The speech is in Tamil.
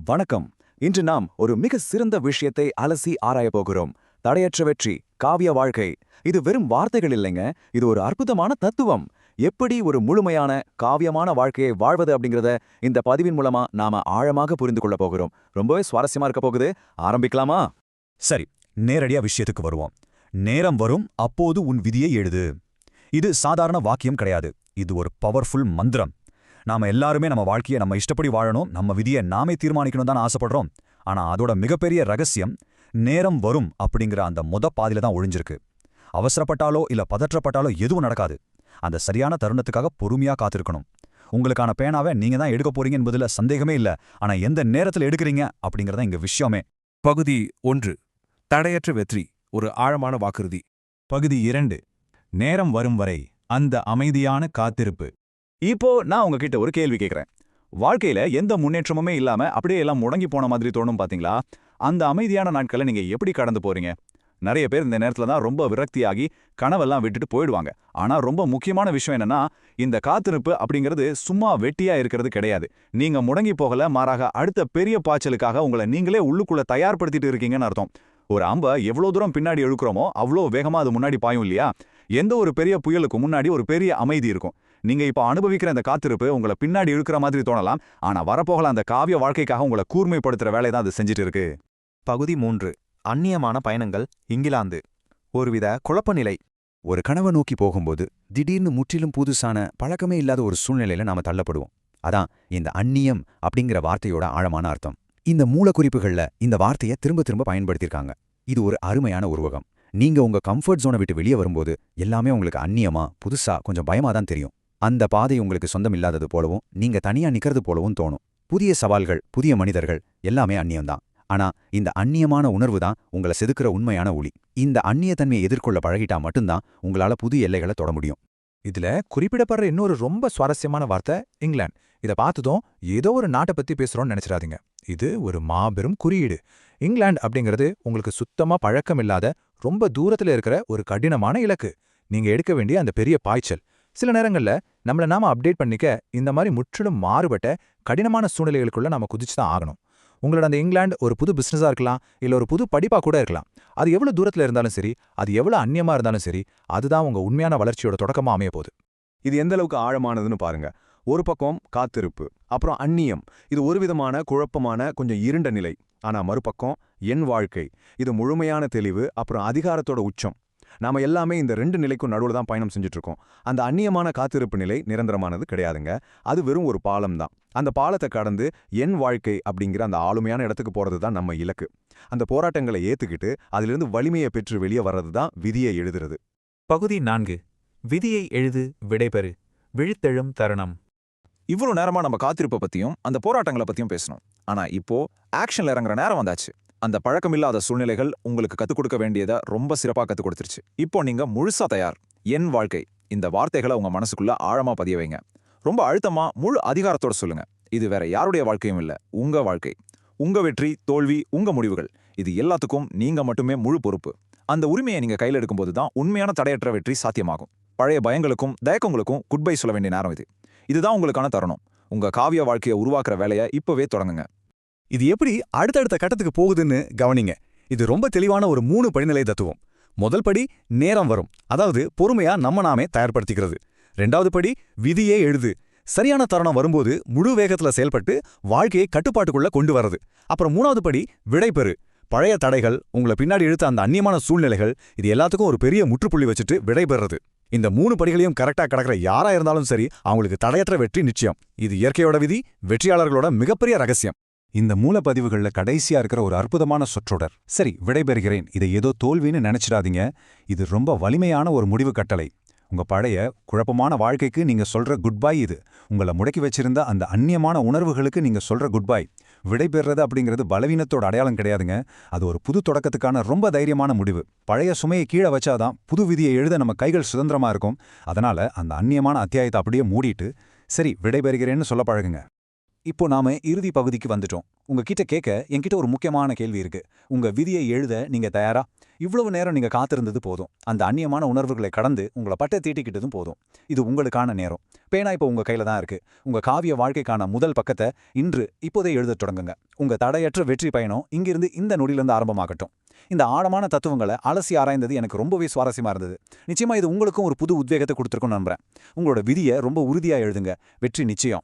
வணக்கம். இன்று நாம் ஒரு மிக சிறந்த விஷயத்தை அலசி ஆராயப் போகிறோம். தடையற்ற வெற்றி, காவிய வாழ்க்கை. இது வெறும் வார்த்தைகள் இல்லைங்க, இது ஒரு அற்புதமான தத்துவம். எப்படி ஒரு முழுமையான காவியமான வாழ்க்கையை வாழ்வது அப்படிங்கறத இந்த பதிவின் மூலமா நாம ஆழமாக புரிந்து கொள்ள போகிறோம். ரொம்பவே சுவாரஸ்யமா இருக்க போகுது. ஆரம்பிக்கலாமா? சரி, நேரடியா விஷயத்துக்கு வருவோம். நேரம் வரும், அப்போது உன் விதியை எழுது. இது சாதாரண வாக்கியம் கிடையாது. இது ஒரு பவர்ஃபுல் மந்திரம். நாம எல்லாருமே நம்ம வாழ்க்கையை நம்ம இஷ்டப்படி வாழணும், நம்ம விதியை நாமே தீர்மானிக்கணும் தான் ஆசைப்படுறோம். ஆனா அதோட மிகப்பெரிய ரகசியம் நேரம் வரும் அப்படிங்கிற அந்த பாதியில தான் ஒழிஞ்சிருக்கு. அவசரப்பட்டாலோ இல்ல பதற்றப்பட்டாலோ எதுவும் நடக்காது. அந்த சரியான தருணத்துக்காக பொறுமையா காத்திருக்கணும். உங்களுக்கான பேனாவை நீங்க தான் எடுக்க போறீங்க என்பதுல சந்தேகமே இல்ல. ஆனா எந்த நேரத்துல எடுக்கிறீங்க அப்படிங்கறத இங்க விஷயமே. பகுதி 1. தடையற்ற வெற்றி, ஒரு ஆழமான வாக்குறுதி. பகுதி 2. நேரம் வரும் வரை அந்த அமைதியான காத்திருப்பு. இப்போ நான் உங்ககிட்ட ஒரு கேள்வி கேட்கிறேன். வாழ்க்கையில எந்த முன்னேற்றமுமே இல்லாம அப்படியே எல்லாம் முடங்கி போன மாதிரி தோணும் பாத்தீங்களா? அந்த அமைதியான நாட்களை நீங்க எப்படி கடந்து போறீங்க? நிறைய பேர் இந்த நேரத்துல தான் ரொம்ப விரக்தியாகி கனவெல்லாம் விட்டுட்டு போயிடுவாங்க. ஆனா ரொம்ப முக்கியமான விஷயம் என்னன்னா, இந்த காத்திருப்பு அப்படிங்கிறது சும்மா வெட்டியா இருக்கிறது கிடையாது. நீங்க முடங்கி போகல, மாறாக அடுத்த பெரிய பாய்ச்சலுக்காக உங்களை நீங்களே உள்ளுக்குள்ள தயார்படுத்திட்டு இருக்கீங்கன்னு அர்த்தம். ஒரு அம்ப எவ்வளவு தூரம் பின்னாடி இழுக்கிறோமோ அவ்வளோ வேகமா அது முன்னாடி பாயும் இல்லையா? எந்த ஒரு பெரிய புயலுக்கு முன்னாடி ஒரு பெரிய அமைதி இருக்கும். நீங்க இப்ப அனுபவிக்கிற அந்த காத்திருப்பு உங்களை பின்னாடி இழுக்கிற மாதிரி தோணலாம். ஆனா வரப்போகல அந்த காவிய வாழ்க்கைக்காக உங்களை கூர்மைப்படுத்துற வேலை தான் அது செஞ்சுட்டு இருக்கு. பகுதி 3. அந்நியமான பயணங்கள். இங்கிலாந்து. ஒருவித குழப்ப நிலை. ஒரு கனவை நோக்கி போகும்போது திடீர்னு முற்றிலும் புதுசான பழக்கமே இல்லாத ஒரு சூழ்நிலையில நாம தள்ளப்படுவோம். அதான் இந்த அந்நியம் அப்படிங்கிற வார்த்தையோட ஆழமான அர்த்தம். இந்த மூலக்குறிப்புகள்ல இந்த வார்த்தையை திரும்ப திரும்ப பயன்படுத்தியிருக்காங்க. இது ஒரு அருமையான உருவகம். நீங்க உங்க கம்ஃபர்ட் ஜோனை விட்டு வெளியே வரும்போது எல்லாமே உங்களுக்கு அந்நியமா, புதுசா, கொஞ்சம் பயமா தான் தெரியும். அந்த பாதை உங்களுக்கு சொந்தம் இல்லாதது போலவும், நீங்க தனியா நிக்கிறது போலவும் தோணும். புதிய சவால்கள், புதிய மனிதர்கள் எல்லாமே அந்நியம்தான். ஆனா இந்த அந்நியமான உணர்வு தான் உங்களை செதுக்குற உண்மையான ஒளி. இந்த அந்நியத்தன்மையை எதிர்கொள்ள பழகிட்டா மட்டும்தான் உங்களால புது எல்லைகளை தொட முடியும். இதுல குறிப்பிடப்படுற இன்னொரு ரொம்ப சுவாரஸ்யமான வார்த்தை இங்கிலாந்து. இதை பார்த்ததும் ஏதோ ஒரு நாட்டை பத்தி பேசுறோம்னு நினைச்சிடாதீங்க. இது ஒரு மாபெரும் குறியீடு. இங்கிலாந்து அப்படிங்கிறது உங்களுக்கு சுத்தமா பழக்கம் இல்லாத, ரொம்ப தூரத்துல இருக்கிற ஒரு கடினமான இலக்கு. நீங்க எடுக்க வேண்டிய அந்த பெரிய பாய்ச்சல். சில நேரங்கள்ல நம்மள நாம அப்டேட் பண்ணிக்க இந்த மாதிரி முற்றிலும் மாறுபட்ட கடினமான சூழ்நிலைகளுக்குள்ள நாம குதிச்சு தான் ஆகணும். உங்களோட அந்த இங்கிலாந்து ஒரு புது பிசினஸா இருக்கலாம், இல்ல ஒரு புது படிப்பா கூட இருக்கலாம். அது எவ்வளவு தூரத்துல இருந்தாலும் சரி, அது எவ்வளவு அந்நியமா இருந்தாலும் சரி, அதுதான் உங்க உண்மையான வளர்ச்சியோட தொடக்கமா அமைய போகுது. இது எந்த அளவுக்கு ஆழமானதுன்னு பாருங்க. ஒரு பக்கம் காத்திருப்பு, அப்புறம் அந்நியம். இது ஒரு விதமான குழப்பமான, கொஞ்சம் இருண்ட நிலை. ஆனா மறுபக்கம் என் வாழ்க்கை. இது முழுமையான தெளிவு, அப்புறம் அதிகாரத்தோட உச்சம். நாம எல்லாமே இந்த 2 நிலைக்கும் நடுவுல தான் பயணம் செஞ்சுட்டு இருக்கோம். அந்த அந்நியமான காத்திருப்பு நிலை நிரந்தரமானது கிடையாதுங்க. அது வெறும் ஒரு பாலம் தான். அந்த பாலத்தை கடந்து என் வாழ்க்கை அப்படிங்கிற அந்த ஆளுமையான இடத்துக்கு போறது தான் நம்ம இலக்கு. அந்த போராட்டங்களை ஏத்துக்கிட்டு அதிலிருந்து வலிமையை பெற்று வெளியே வர்றது தான் விதியை எழுதுறது. பகுதி 4. விதியை எழுது, விடைபெறு, விழித்தெழும் தருணம். இவ்வளவு நேரமா நம்ம காத்திருப்பை பத்தியும் அந்த போராட்டங்களை பத்தியும் பேசணும். ஆனா இப்போ ஆக்ஷன்ல இறங்குற நேரம் வந்தாச்சு. அந்த பழக்கமில்லாத சூழ்நிலைகள் உங்களுக்கு கத்துக் கொடுக்க வேண்டியதை ரொம்ப சிறப்பா கத்துக் கொடுத்துருச்சு. இப்போ நீங்க முழுசா தயார். என் வாழ்க்கை, இந்த வார்த்தைகளை உங்க மனசுக்குள்ள ஆழமா பதிய வைங்க. ரொம்ப அழுத்தமா, முழு அதிகாரத்தோட சொல்லுங்க. இது வேற யாருடைய வாழ்க்கையும் இல்ல, உங்க வாழ்க்கை. உங்க வெற்றி, தோல்வி, உங்க முடிவுகள், இது எல்லாத்துக்கும் நீங்க மட்டுமே முழு பொறுப்பு. அந்த உரிமையை நீங்க கையில் எடுக்கும்போது தான் உண்மையான தடையற்ற வெற்றி சாத்தியமாகும். பழைய பயங்களுக்கும் தயக்கங்களுக்கும் குட் பை சொல்ல வேண்டிய நேரம் இது. இதுதான் உங்களுக்கான தருணம். உங்க காவிய வாழ்க்கையை உருவாக்குற வேலையை இப்பவே தொடங்குங்க. இது எப்படி அடுத்தடுத்த கட்டத்துக்கு போகுதுன்னு கவனிங்க. இது ரொம்ப தெளிவான ஒரு 3 படிநிலை தத்துவம். முதல் படி நேரம் வரும், அதாவது பொறுமையா நம்ம நாமே தயார்படுத்திக்கிறது. 2வது படி விதியே எழுது, சரியான தருணம் வரும்போது முழு வேகத்துல செயல்பட்டு வாழ்க்கையை கட்டுப்பாட்டுக்குள்ள கொண்டு வர்றது. அப்புறம் 3வது படி விடைபெறு, பழைய தடைகள், உங்களை பின்னாடி இழுத்த அந்த அந்நியமான சூழ்நிலைகள், இது எல்லாத்துக்கும் ஒரு பெரிய முற்றுப்புள்ளி வச்சுட்டு விடைபெறது. இந்த 3 படிகளையும் கரெக்டா கடக்கிற யாரா இருந்தாலும் சரி, அவங்களுக்கு தடையற்ற வெற்றி நிச்சயம். இது இயற்கையோட விதி, வெற்றியாளர்களோட மிகப்பெரிய ரகசியம். இந்த மூலப்பதிவுகள்ல கடைசியா இருக்கிற ஒரு அற்புதமான சொற்றொடர், சரி விடைபெறுகிறேன், இதை ஏதோ தோல்வின்னு நினைச்சிடாதீங்க. இது ரொம்ப வலிமையான ஒரு முடிவு கட்டளை. உங்க பழைய குழப்பமான வாழ்க்கைக்கு நீங்க சொல்ற குட் பை இது. உங்களை முடக்கி வச்சிருந்த அந்த அந்நியமான உணர்வுகளுக்கு நீங்க சொல்ற குட் பை. விடைபெறுறது அப்படிங்கிறது பலவீனத்தோட அடையாளம் கிடையாதுங்க. அது ஒரு புது தொடக்கத்துக்கான ரொம்ப தைரியமான முடிவு. பழைய சுமையை கீழே வச்சாதான் புது விதியை எழுத நம்ம கைகள் சுதந்திரமா இருக்கும். அதனால அந்த அந்நியமான அத்தியாயத்தை அப்படியே மூடிட்டு சரி விடைபெறுகிறேன்னு சொல்ல பழகுங்க. இப்போ நாம இறுதி பகுதிக்கு வந்துட்டோம். உங்ககிட்ட கேட்க என்கிட்ட ஒரு முக்கியமான கேள்வி இருக்கு. உங்க விதியை எழுத நீங்க தயாரா? இவ்வளவு நேரம் நீங்க காத்திருந்தது போதும். அந்த அந்நியமான உணர்வுகளை கடந்து உங்களை பட்ட தீட்டிக்கிட்டதும் போதும். இது உங்களுக்கான நேரம். பேனா இப்போ உங்க கையில தான் இருக்கு. உங்க காவிய வாழ்க்கைக்கான முதல் பக்கத்தை இப்போதே எழுதத் தொடங்குங்க. உங்க தடையற்ற வெற்றி பயணம் இங்கிருந்து இந்த நொடியிலிருந்து ஆரம்பமாகட்டும். இந்த ஆழமான தத்துவங்களை அலசி ஆராய்ந்தது எனக்கு ரொம்பவே சுவாரஸ்யமா இருந்தது. நிச்சயமா இது உங்களுக்கும் ஒரு புது உத்வேகத்தை கொடுத்துருக்கும்னு நம்புறேன். உங்களோட விதியை ரொம்ப உறுதியா எழுதுங்க. வெற்றி நிச்சயம்.